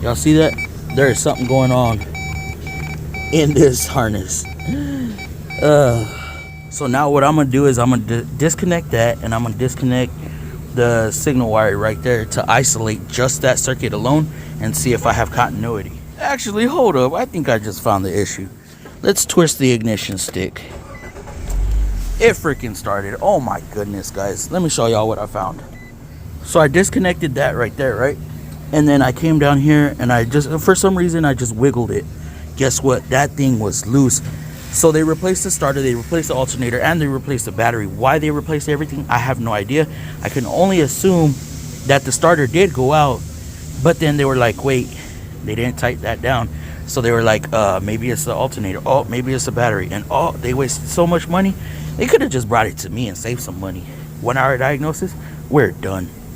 Y'all see that? There is something going on in this harness. So now what I'm gonna do is I'm gonna disconnect that, and I'm gonna disconnect the signal wire right there to isolate just that circuit alone and see if I have continuity. Actually, hold up, I think I just found the issue. Let's twist the ignition stick. It freaking started. Oh my goodness, guys. Let me show y'all what I found. So I disconnected that right there, right? And then I came down here and I just, for some reason, I just wiggled it. Guess what? That thing was loose. So they replaced the starter, they replaced the alternator, and they replaced the battery. Why they replaced everything, I have no idea. I can only assume that the starter did go out, but then they were like, wait, they didn't tighten that down. So they were like, maybe it's the alternator. Oh, maybe it's the battery. And oh, they wasted so much money. They could have just brought it to me and saved some money. 1 hour diagnosis, we're done.